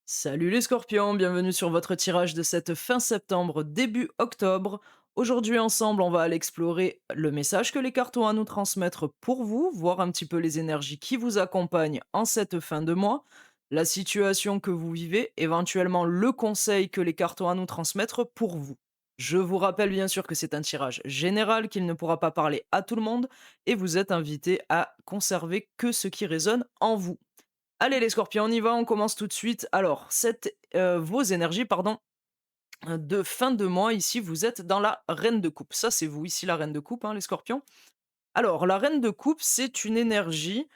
Salut les scorpions, bienvenue sur votre tirage de cette fin septembre, début octobre. Aujourd'hui ensemble, on va aller explorer le message que les cartes ont à nous transmettre pour vous, voir un petit peu les énergies qui vous accompagnent en cette fin de mois, la situation que vous vivez, éventuellement le conseil que les cartes ont à nous transmettre pour vous. Je vous rappelle bien sûr que c'est un tirage général, qu'il ne pourra pas parler à tout le monde, et vous êtes invité à conserver que ce qui résonne en vous. Allez les scorpions, on y va, on commence tout de suite. Alors, vos énergies, pardon, de fin de mois, ici, vous êtes dans la reine de coupe. Ça, c'est vous, ici, la reine de coupe, hein, les scorpions. Alors, la reine de coupe, c'est une énergie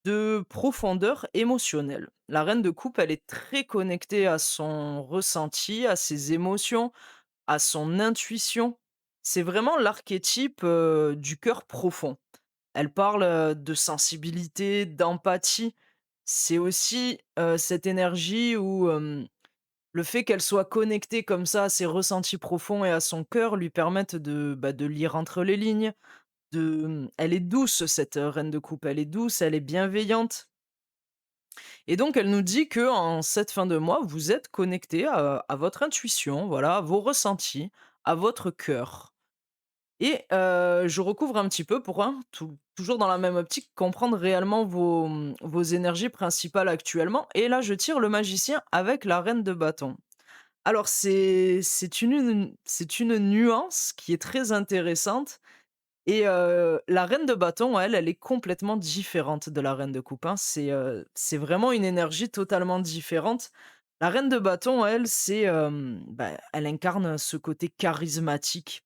de profondeur émotionnelle. La reine de coupe, elle est très connectée à son ressenti, à ses émotions, à son intuition. C'est vraiment l'archétype du cœur profond. Elle parle, de sensibilité, d'empathie. C'est aussi, cette énergie où, le fait qu'elle soit connectée comme ça à ses ressentis profonds et à son cœur lui permettent de lire entre les lignes, elle est douce cette, reine de coupe, elle est douce, elle est bienveillante et donc elle nous dit que en cette fin de mois, vous êtes connecté à votre intuition, voilà, à vos ressentis, à votre cœur. Et je recouvre un petit peu pour, hein, toujours dans la même optique, comprendre réellement vos énergies principales actuellement et là, je tire le magicien avec la reine de bâton. Alors c'est une nuance qui est très intéressante et la reine de bâton, elle est complètement différente de la reine de coupe, hein. C'est vraiment une énergie totalement différente. La reine de bâton, elle, elle incarne ce côté charismatique.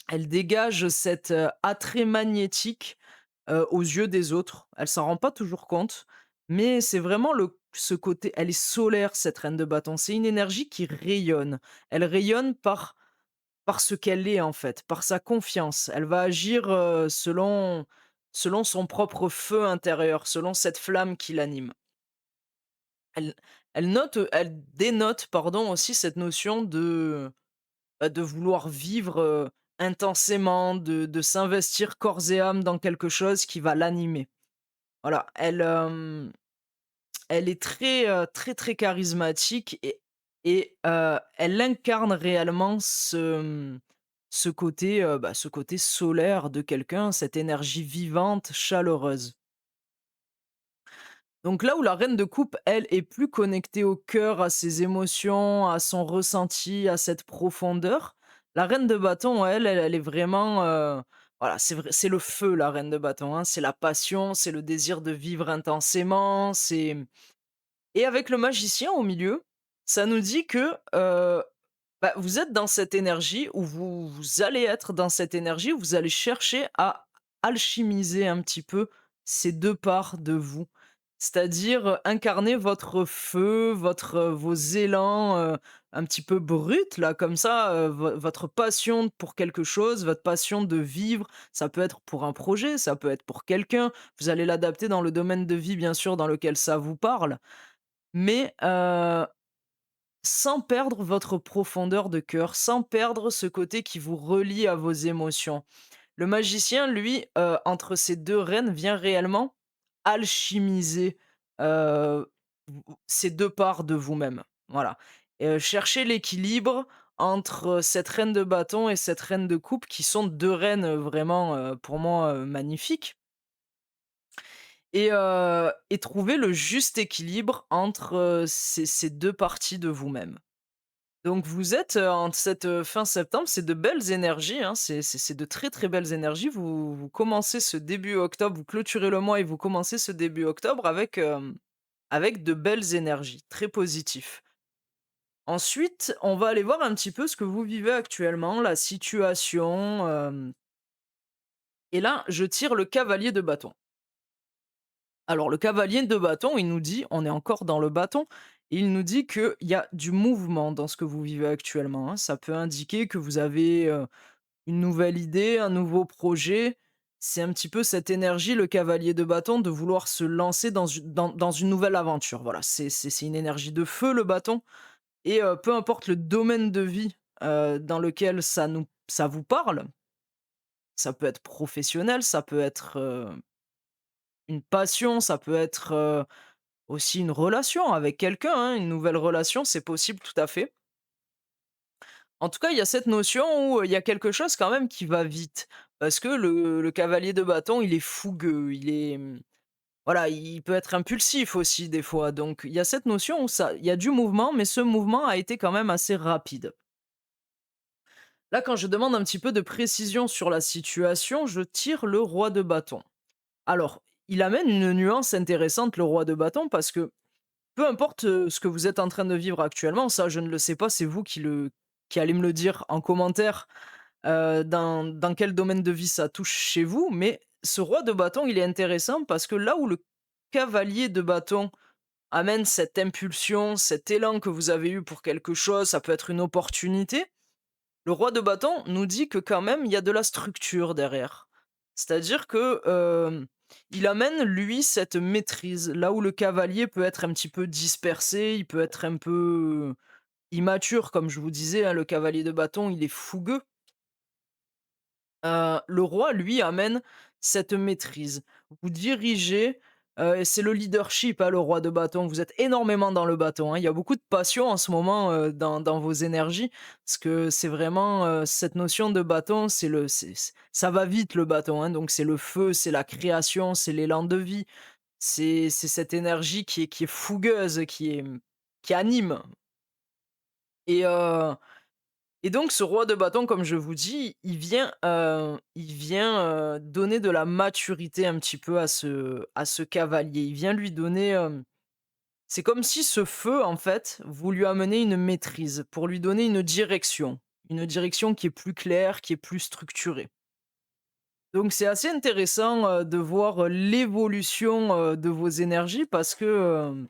Elle dégage cet, attrait magnétique, aux yeux des autres. Elle s'en rend pas toujours compte, mais c'est vraiment ce côté elle est solaire cette reine de bâton. C'est une énergie qui rayonne. Elle rayonne par ce qu'elle est en fait, par sa confiance. Elle va agir, selon son propre feu intérieur, selon cette flamme qui l'anime. Elle elle dénote pardon aussi cette notion de vouloir vivre, intensément, de s'investir corps et âme dans quelque chose qui va l'animer. Voilà, elle est très, très, très charismatique et elle incarne réellement ce côté solaire de quelqu'un, cette énergie vivante, chaleureuse. Donc là où la reine de coupe, elle, est plus connectée au cœur, à ses émotions, à son ressenti, à cette profondeur, la reine de bâton, elle est vraiment, voilà, c'est le feu la reine de bâton, hein. C'est la passion, c'est le désir de vivre intensément, c'est et avec le magicien au milieu, ça nous dit que, vous êtes dans cette énergie où vous allez être dans cette énergie où vous allez chercher à alchimiser un petit peu ces 2 parts de vous. C'est-à-dire, incarner votre feu, vos élans, un petit peu bruts là comme ça, votre passion pour quelque chose, votre passion de vivre. Ça peut être pour un projet, ça peut être pour quelqu'un. Vous allez l'adapter dans le domaine de vie bien sûr dans lequel ça vous parle, mais sans perdre votre profondeur de cœur, sans perdre ce côté qui vous relie à vos émotions. Le magicien, lui, entre ces 2 reines, vient réellement alchimiser, ces 2 parts de vous-même. Voilà. Chercher l'équilibre entre cette reine de bâton et cette reine de coupe qui sont 2 reines, vraiment, pour moi, magnifiques et trouver le juste équilibre entre, ces 2 parties de vous-même. Donc vous êtes, en cette, fin septembre, c'est de belles énergies, hein, c'est de très, très belles énergies. Vous commencez ce début octobre, vous clôturez le mois et vous commencez ce début octobre avec de belles énergies, très positif. Ensuite, on va aller voir un petit peu ce que vous vivez actuellement, la situation, et là, je tire le cavalier de bâton. Alors le cavalier de bâton, il nous dit on est encore dans le bâton, il nous dit qu'il y a du mouvement dans ce que vous vivez actuellement, hein. Ça peut indiquer que vous avez, une nouvelle idée, un nouveau projet. C'est un petit peu cette énergie, le cavalier de bâton, de vouloir se lancer dans une nouvelle aventure. Voilà, c'est une énergie de feu, le bâton et peu importe le domaine de vie, dans lequel ça vous parle, ça peut être professionnel, ça peut être, une passion, ça peut être, aussi une relation avec quelqu'un, hein, une nouvelle relation, c'est possible tout à fait. En tout cas, il y a cette notion où, il y a quelque chose quand même qui va vite. Parce que le cavalier de bâton, il est fougueux, il est, voilà, il peut être impulsif aussi des fois. Donc il y a cette notion où ça il y a du mouvement, mais ce mouvement a été quand même assez rapide. Là, quand je demande un petit peu de précision sur la situation, je tire le roi de bâton. Alors, il amène une nuance intéressante, le roi de bâton, parce que peu importe, ce que vous êtes en train de vivre actuellement, ça je ne le sais pas, c'est vous qui allez me le dire en commentaire, dans quel domaine de vie ça touche chez vous, mais ce roi de bâton, il est intéressant parce que là où le cavalier de bâton amène cette impulsion, cet élan que vous avez eu pour quelque chose, ça peut être une opportunité. Le roi de bâton nous dit que quand même il y a de la structure derrière. C'est-à-dire que, il amène lui cette maîtrise, là où le cavalier peut être un petit peu dispersé, il peut être un peu immature comme je vous disais, hein, le cavalier de bâton, il est fougueux. Le roi, lui, amène cette maîtrise. Vous dirigez, et c'est le leadership, hein, le roi de bâton. Vous êtes énormément dans le bâton, hein. Il y a beaucoup de passion en ce moment, dans vos énergies, parce que c'est vraiment, cette notion de bâton, c'est ça va vite le bâton, hein, donc c'est le feu, c'est la création, c'est l'élan de vie. C'est cette énergie qui est fougueuse, qui anime et donc ce roi de bâton, comme je vous dis, il vient, donner de la maturité un petit peu à ce cavalier. Il vient lui donner, c'est comme si ce feu, en fait, vous lui amenez une maîtrise pour lui donner une direction qui est plus claire, qui est plus structurée. Donc c'est assez intéressant, de voir, l'évolution, de vos énergies parce que,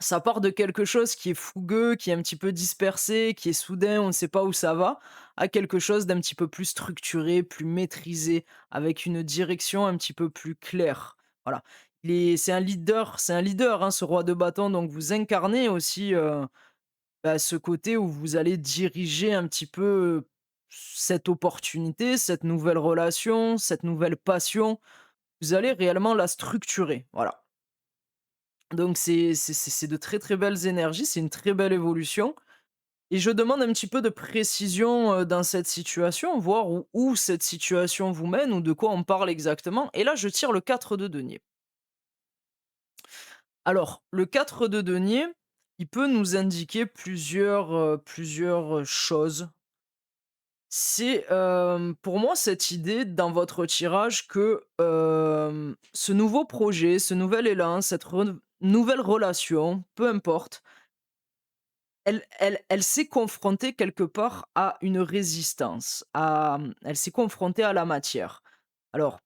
ça part de quelque chose qui est fougueux, qui est un petit peu dispersé, qui est soudain, on ne sait pas où ça va, à quelque chose d'un petit peu plus structuré, plus maîtrisé, avec une direction un petit peu plus claire. Voilà. C'est un leader, hein, ce roi de bâton, donc vous incarnez aussi, ce côté où vous allez diriger un petit peu, cette opportunité, cette nouvelle relation, cette nouvelle passion. Vous allez réellement la structurer, voilà. Donc c'est de très, très belles énergies, c'est une très belle évolution et je demande un petit peu de précision, dans cette situation, voir où cette situation vous mène ou de quoi on parle exactement et là je tire le 4 de denier. Alors le 4 de denier, il peut nous indiquer plusieurs choses. C'est, pour moi cette idée dans votre tirage que, ce nouveau projet, ce nouvel élan, cette nouvelle relation, peu importe. Elle s'est confrontée quelque part à une résistance, elle s'est confrontée à la matière. Alors,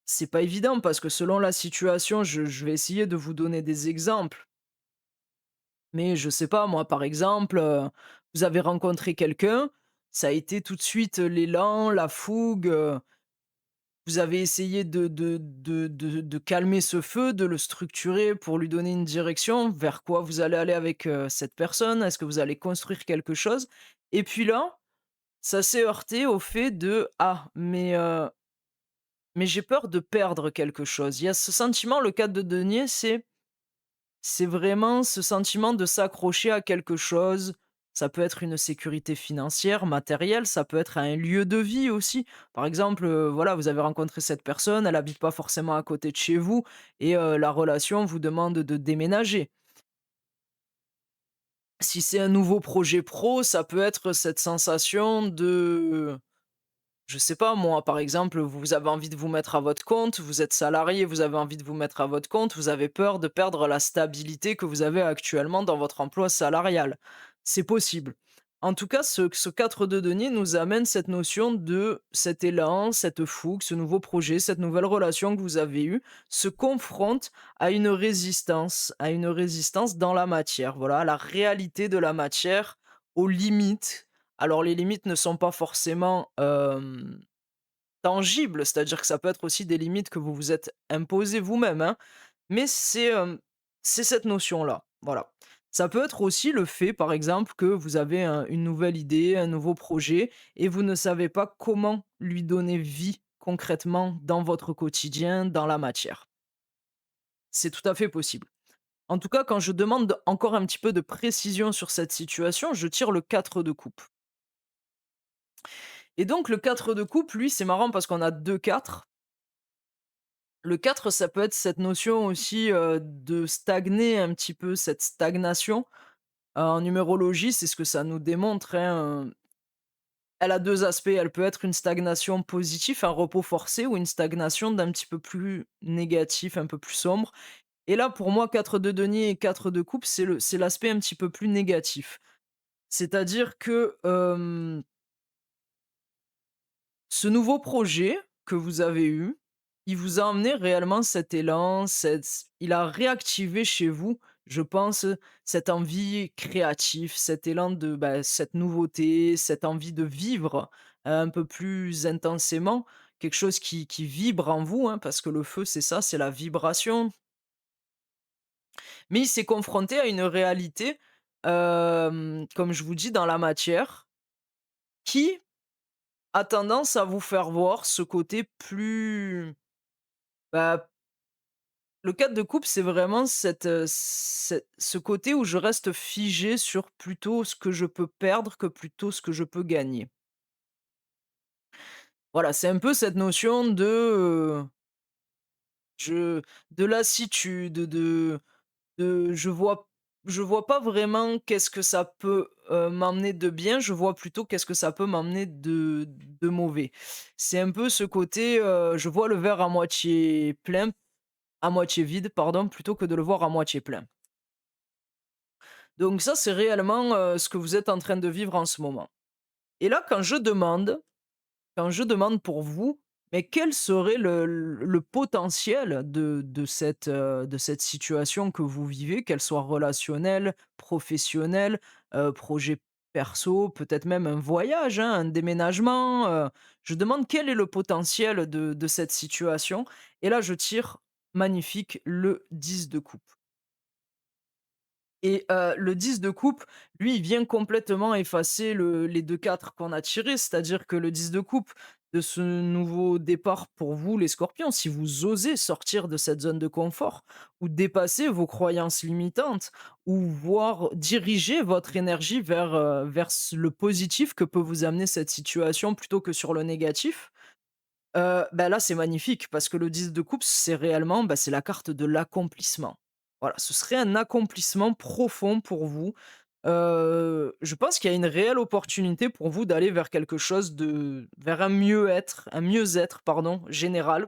c'est pas évident parce que selon la situation, je vais essayer de vous donner des exemples, mais je sais pas moi, par exemple, vous avez rencontré quelqu'un, ça a été tout de suite, l'élan, la fougue, vous avez essayé de calmer ce feu, de le structurer pour lui donner une direction, vers quoi vous allez aller avec, cette personne. Est-ce que vous allez construire quelque chose? Et puis là, ça s'est heurté au fait de: «Ah, mais j'ai peur de perdre quelque chose». Il y a ce sentiment, le cadre de denier, c'est vraiment ce sentiment de s'accrocher à quelque chose. Ça peut être une sécurité financière, matérielle, ça peut être un lieu de vie aussi. Par exemple, voilà, vous avez rencontré cette personne, elle habite pas forcément à côté de chez vous et la relation vous demande de déménager. Si c'est un nouveau projet pro, ça peut être cette sensation de je sais pas moi, par exemple, vous avez envie de vous mettre à votre compte, vous êtes salarié, vous avez envie de vous mettre à votre compte, vous avez peur de perdre la stabilité que vous avez actuellement dans votre emploi salarial. C'est possible. En tout cas, ce 4 de denier nous amène cette notion de cet élan, cette fougue, ce nouveau projet, cette nouvelle relation que vous avez eue, se confronte à une résistance dans la matière, voilà, à la réalité de la matière, aux limites. Alors les limites ne sont pas forcément, tangibles, c'est-à-dire que ça peut être aussi des limites que vous vous êtes imposées vous-même, hein, mais c'est cette notion-là, voilà. Ça peut être aussi le fait, par exemple, que vous avez une nouvelle idée, un nouveau projet et vous ne savez pas comment lui donner vie concrètement dans votre quotidien, dans la matière. c'est tout à fait possible. En tout cas, quand je demande encore un petit peu de précision sur cette situation, je tire le 4 de coupe. Et donc le 4 de coupe, lui, c'est marrant parce qu'on a 2 4. Le 4, ça peut être cette notion aussi, de stagner un petit peu, cette stagnation. En numérologie, c'est ce que ça nous démontre, hein, elle a 2 aspects. Elle peut être une stagnation positive, un repos forcé ou une stagnation d'un petit peu plus négatif, un peu plus sombre. Et là, pour moi, 4 de denier et 4 de coupe, c'est l'aspect un petit peu plus négatif. C'est-à-dire que, ce nouveau projet que vous avez eu, il vous a amené réellement cet élan, il a réactivé chez vous, je pense, cette envie créative, cet élan de, bah, cette nouveauté, cette envie de vivre, un peu plus intensément, quelque chose qui vibre en vous, hein, parce que le feu, c'est ça, c'est la vibration. Mais il s'est confronté à une réalité, comme je vous dis, dans la matière, qui a tendance à vous faire voir ce côté plus, bah, le cadre de coupe, c'est vraiment ce côté où je reste figé sur plutôt ce que je peux perdre que plutôt ce que je peux gagner. Voilà, c'est un peu cette notion je de lassitude, je vois pas vraiment qu'est-ce que ça peut, m'emmener de bien, je vois plutôt qu'est-ce que ça peut m'emmener de mauvais. C'est un peu ce côté, je vois le verre à moitié vide, pardon, plutôt que de le voir à moitié plein. Donc ça, c'est réellement, ce que vous êtes en train de vivre en ce moment. Et là, quand je demande pour vous, mais quel serait le potentiel de cette situation que vous vivez, qu'elle soit relationnelle, professionnelle, projet perso, peut-être même un voyage, hein, un déménagement, je demande quel est le potentiel de cette situation? Et là, je tire, magnifique, le 10 de coupe. Et le 10 de coupe, lui, il vient complètement effacer les 2-4 qu'on a tirés. C'est-à-dire que le 10 de coupe, de ce nouveau départ pour vous, les scorpions, si vous osez sortir de cette zone de confort ou dépasser vos croyances limitantes ou voir diriger votre énergie vers le positif que peut vous amener cette situation plutôt que sur le négatif, bah, là, c'est magnifique parce que le 10 de coupe, c'est réellement, bah, c'est la carte de l'accomplissement. Voilà, ce serait un accomplissement profond pour vous. Je pense qu'il y a une réelle opportunité pour vous d'aller vers quelque chose vers un mieux-être, pardon, général.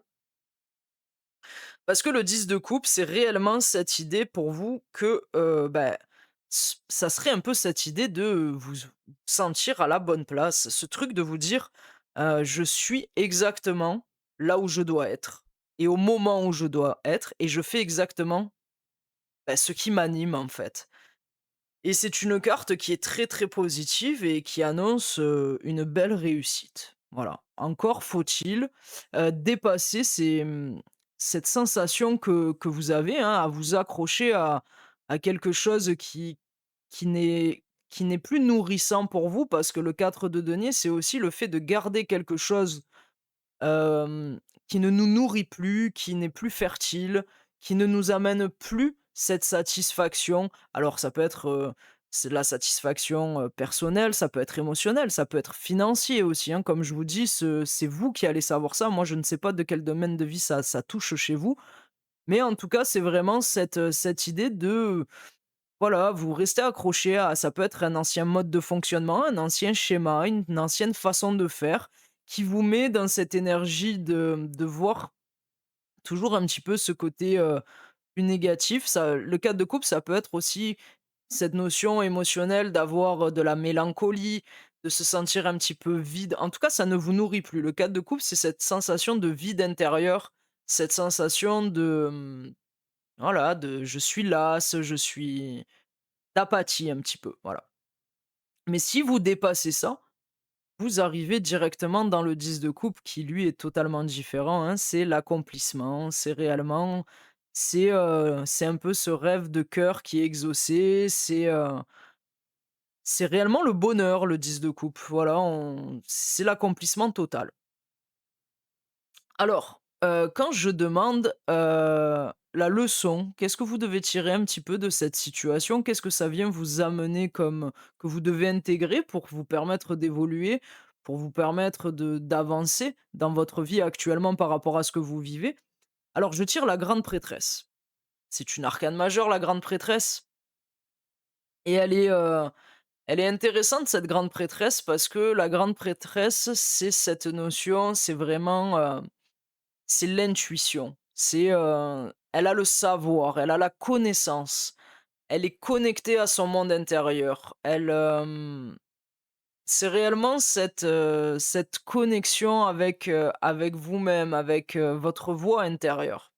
Parce que le 10 de coupe, c'est réellement cette idée pour vous que, bah, ça serait un peu cette idée de vous sentir à la bonne place. Ce truc de vous dire, «Je suis exactement là où je dois être et au moment où je dois être et je fais exactement, bah, ce qui m'anime, en fait». Et c'est une carte qui est très, très positive et qui annonce, une belle réussite. Voilà. Encore faut-il, dépasser cette sensation que vous avez, hein, à vous accrocher à quelque chose qui n'est plus nourrissant pour vous. Parce que le 4 de denier, c'est aussi le fait de garder quelque chose, Hem, qui ne nous nourrit plus, qui n'est plus fertile, qui ne nous amène plus cette satisfaction. Alors ça peut être, c'est de la satisfaction, personnelle, ça peut être émotionnel, ça peut être financier aussi, hein. Comme je vous dis, c'est vous qui allez savoir ça. Moi, je ne sais pas de quel domaine de vie ça touche chez vous, mais en tout cas, c'est vraiment cette idée de, voilà, vous restez accroché à, ça peut être un ancien mode de fonctionnement, un ancien schéma, une ancienne façon de faire qui vous met dans cette énergie de voir toujours un petit peu ce côté, plus négatif. Ça, le cadre de couple, ça peut être aussi cette notion émotionnelle d'avoir, de la mélancolie, de se sentir un petit peu vide. En tout cas, ça ne vous nourrit plus. Le cadre de couple, c'est cette sensation de vide intérieur, cette sensation de, voilà, de «je suis las, je suis» d'apathie un petit peu, voilà. Mais si vous dépassez ça, vous arrivez directement dans le 10 de coupe qui lui est totalement différent, hein. C'est l'accomplissement, c'est un peu ce rêve de cœur qui est exaucé, c'est réellement le bonheur, le 10 de coupe. Voilà, c'est l'accomplissement total. Alors, quand je demande, la leçon, qu'est-ce que vous devez tirer un petit peu de cette situation? Qu'est-ce que ça vient vous amener comme que vous devez intégrer pour vous permettre d'évoluer, pour vous permettre de d'avancer dans votre vie actuellement par rapport à ce que vous vivez? Alors je tire la grande prêtresse. C'est une arcane majeure, la grande prêtresse, et elle est intéressante cette grande prêtresse parce que la grande prêtresse, c'est cette notion, c'est vraiment, c'est l'intuition. Elle a le savoir, elle a la connaissance, elle est connectée à son monde intérieur. C'est réellement cette connexion avec vous-même, avec, votre voix intérieure,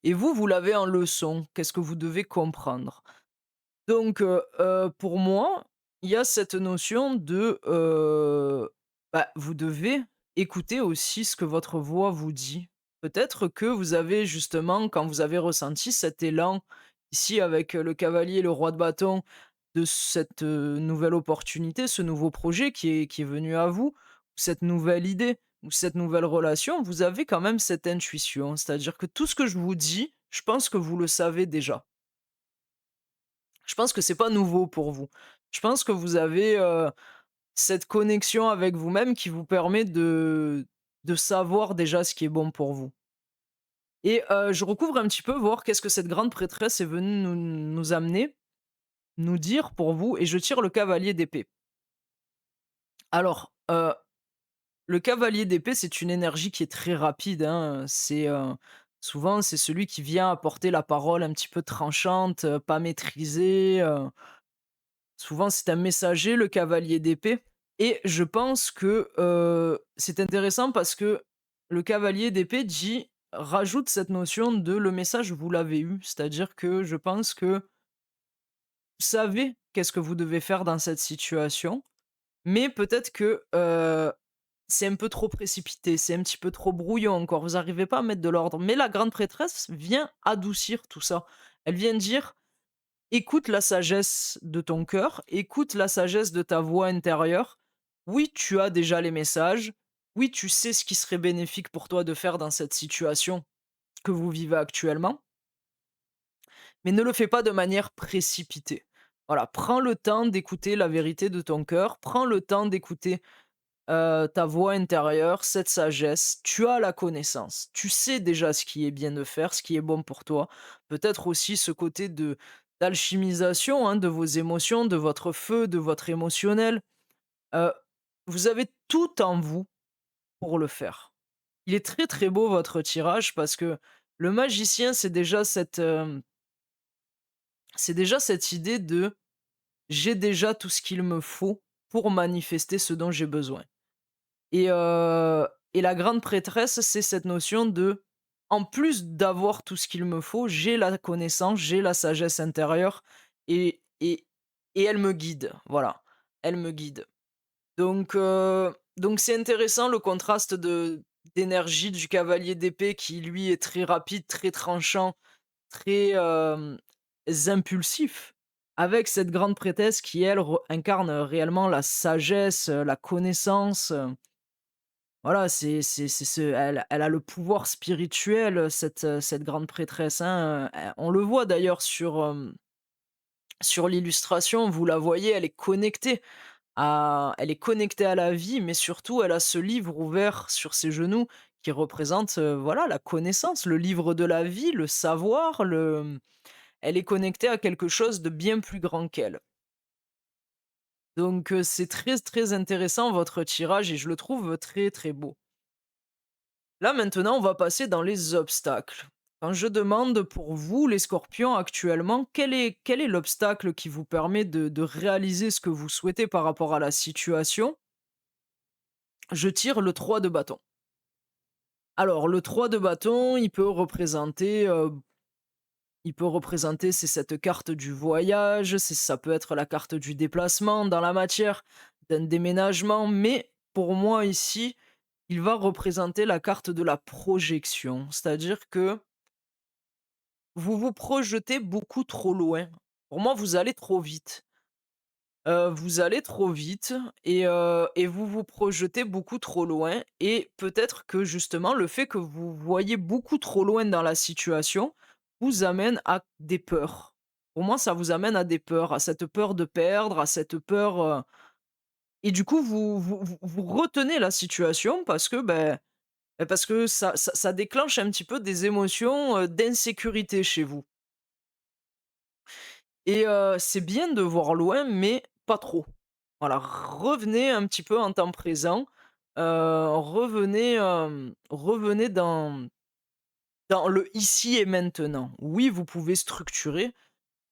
et vous, vous l'avez en leçon. Qu'est-ce que vous devez comprendre? Donc, pour moi, il y a cette notion de, bah, vous devez écouter aussi ce que votre voix vous dit. Peut-être que vous avez justement, quand vous avez ressenti cet élan, ici avec, le cavalier et le roi de bâton, de cette, nouvelle opportunité, ce nouveau projet qui est venu à vous, cette nouvelle idée ou cette nouvelle relation, vous avez quand même cette intuition. C'est-à-dire que tout ce que je vous dis, je pense que vous le savez déjà. Je pense que c'est pas nouveau pour vous. Je pense que vous avez, cette connexion avec vous-même qui vous permet de savoir déjà ce qui est bon pour vous, et je recouvre un petit peu, voir qu'est-ce que cette grande prêtresse est venue nous amener, nous dire pour vous, et je tire le cavalier d'épée. Alors, le cavalier d'épée, c'est une énergie qui est très rapide, hein, souvent, c'est celui qui vient apporter la parole un petit peu tranchante, pas maîtrisée, souvent, c'est un messager, le cavalier d'épée, et je pense que, c'est intéressant parce que le cavalier d'épée rajoute cette notion de: «Le message, vous l'avez eu». C'est-à-dire que je pense que vous savez qu'est-ce que vous devez faire dans cette situation, mais peut-être que, c'est un peu trop précipité, c'est un petit peu trop brouillon encore, vous arrivez pas à mettre de l'ordre. Mais la grande prêtresse vient adoucir tout ça. Elle vient dire: écoute la sagesse de ton cœur, écoute la sagesse de ta voix intérieure. Oui, tu as déjà les messages. Oui, tu sais ce qui serait bénéfique pour toi de faire dans cette situation que vous vivez actuellement, mais ne le fais pas de manière précipitée. Voilà, prends le temps d'écouter la vérité de ton cœur, prends le temps d'écouter ta voix intérieure, cette sagesse. Tu as la connaissance, tu sais déjà ce qui est bien de faire, ce qui est bon pour toi. Peut-être aussi ce côté de d'alchimisation, hein, de vos émotions, de votre feu, de votre émotionnel. Heu, vous avez tout en vous pour le faire. Il est très, très beau votre tirage parce que le magicien, c'est déjà cette idée de: «J'ai déjà tout ce qu'il me faut pour manifester ce dont j'ai besoin». Et la grande prêtresse, c'est cette notion de: en plus d'avoir tout ce qu'il me faut, j'ai la connaissance, j'ai la sagesse intérieure, et elle me guide, voilà, elle me guide. Donc c'est intéressant le contraste d'énergie du cavalier d'épée qui lui est très rapide, très tranchant, très, impulsif, avec cette grande prêtresse qui elle incarne réellement la sagesse, la connaissance. Voilà, c'est ce elle a le pouvoir spirituel, cette grande prêtresse, hein, on le voit d'ailleurs sur l'illustration, vous la voyez, elle est connectée à la vie, mais surtout elle a ce livre ouvert sur ses genoux qui représente, voilà, la connaissance, le livre de la vie, le savoir, elle est connectée à quelque chose de bien plus grand qu'elle. Donc c'est très, très intéressant votre tirage, et je le trouve très, très beau. Là, maintenant, on va passer dans les obstacles. Quand je demande pour vous, les scorpions, actuellement, quel est l'obstacle qui vous permet de réaliser ce que vous souhaitez par rapport à la situation? Je tire le 3 de bâton. Alors, le 3 de bâton, c'est cette carte du voyage, ça peut être la carte du déplacement dans la matière, d'un déménagement, mais pour moi ici, il va représenter la carte de la projection. C'est-à-dire que vous vous projetez beaucoup trop loin. Pour moi, vous allez trop vite. Vous allez trop vite et vous vous projetez beaucoup trop loin et peut-être que justement le fait que vous voyez beaucoup trop loin dans la situation vous amène à des peurs. Pour moi, ça vous amène à des peurs, à cette peur de perdre, à cette peur, et du coup vous retenez la situation parce que, parce que ça déclenche un petit peu des émotions, d'insécurité chez vous et c'est bien de voir loin mais pas trop. Voilà, revenez un petit peu en temps présent, revenez dans le ici et maintenant. Oui, vous pouvez structurer,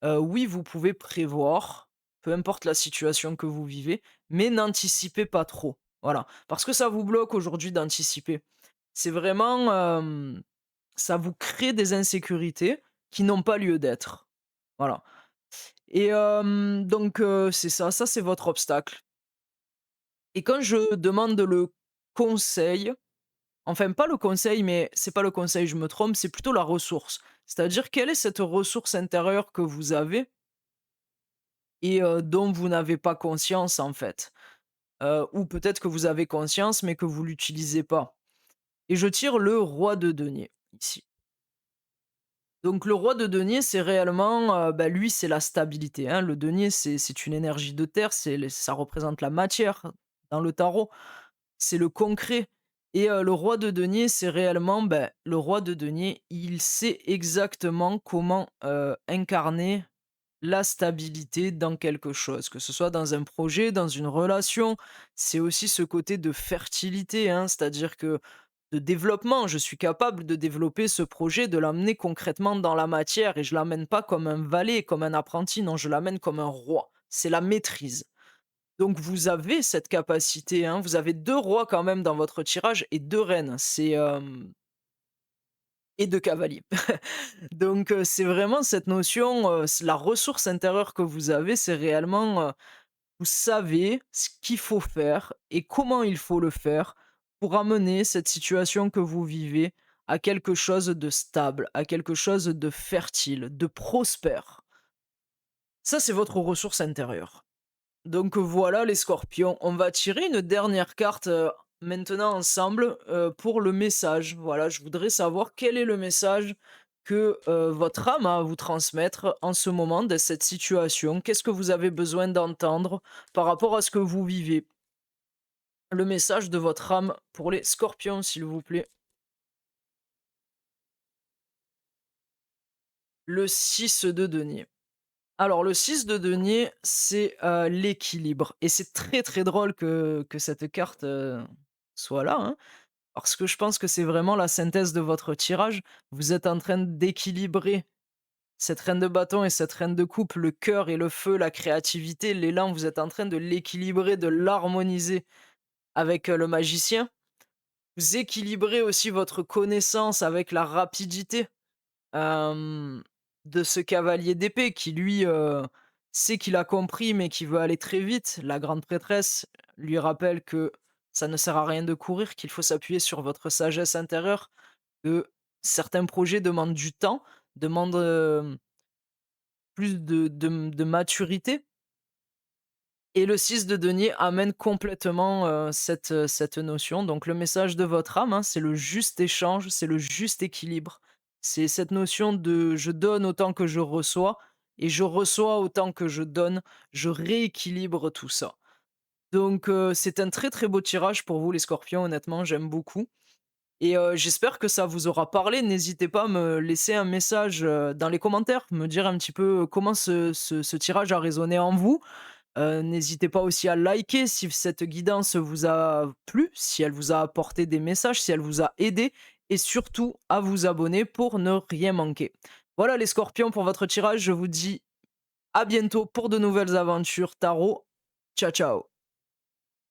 oui, vous pouvez prévoir, peu importe la situation que vous vivez, mais n'anticipez pas trop. Voilà, parce que ça vous bloque aujourd'hui d'anticiper. C'est vraiment, ça vous crée des insécurités qui n'ont pas lieu d'être. Voilà et donc c'est ça, ça c'est votre obstacle. Et quand je demande le conseil, enfin pas le conseil, mais c'est pas le conseil, je me trompe, c'est plutôt la ressource. C'est-à-dire quelle est cette ressource intérieure que vous avez et dont vous n'avez pas conscience en fait? Ou peut-être que vous avez conscience, mais que vous l'utilisez pas. Et je tire le roi de denier ici. Donc le roi de denier, c'est réellement, lui, c'est la stabilité, hein. Le denier, c'est une énergie de terre, ça représente la matière dans le tarot. C'est le concret et le roi de denier, c'est réellement, le roi de denier, il sait exactement comment, incarner la stabilité dans quelque chose, que ce soit dans un projet, dans une relation. C'est aussi ce côté de fertilité, hein, c'est-à-dire que de développement. Je suis capable de développer ce projet, de l'amener concrètement dans la matière et je l'amène pas comme un valet, comme un apprenti, non, je l'amène comme un roi. C'est la maîtrise. Donc vous avez cette capacité, hein, vous avez 2 rois quand même dans votre tirage et 2 reines, et 2 cavaliers. Donc c'est vraiment cette notion, la ressource intérieure que vous avez, c'est réellement, vous savez ce qu'il faut faire et comment il faut le faire pour amener cette situation que vous vivez à quelque chose de stable, à quelque chose de fertile, de prospère. Ça, c'est votre ressource intérieure. Donc voilà les scorpions, on va tirer une dernière carte maintenant ensemble pour le message. Voilà, je voudrais savoir quel est le message que votre âme a à vous transmettre en ce moment de cette situation. Qu'est-ce que vous avez besoin d'entendre par rapport à ce que vous vivez? Le message de votre âme pour les scorpions, s'il vous plaît. Le 6 de denier. Alors le 6 de denier, c'est, l'équilibre et c'est très, très drôle que cette carte, soit là, hein, parce que je pense que c'est vraiment la synthèse de votre tirage. Vous êtes en train d'équilibrer cette reine de bâton et cette reine de coupe, le cœur et le feu, la créativité, l'élan, vous êtes en train de l'équilibrer, de l'harmoniser avec, le magicien. Vous équilibrez aussi votre connaissance avec la rapidité. Hem, de ce cavalier d'épée qui lui, sait qu'il a compris, mais qui veut aller très vite. La grande prêtresse lui rappelle que ça ne sert à rien de courir, qu'il faut s'appuyer sur votre sagesse intérieure, que certains projets demandent du temps, demandent, plus de maturité et le 6 de denier amène complètement, cette notion. Donc le message de votre âme, hein, c'est le juste échange, c'est le juste équilibre. C'est cette notion de: «Je donne autant que je reçois et je reçois autant que je donne». Je rééquilibre tout ça. Donc c'est un très, très beau tirage pour vous les scorpions, honnêtement, j'aime beaucoup et j'espère que ça vous aura parlé. N'hésitez pas à me laisser un message, dans les commentaires, me dire un petit peu comment ce tirage a résonné en vous. N'hésitez pas aussi à liker si cette guidance vous a plu, si elle vous a apporté des messages, si elle vous a aidé et surtout à vous abonner pour ne rien manquer. Voilà les scorpions pour votre tirage, je vous dis à bientôt pour de nouvelles aventures tarot. Ciao ciao.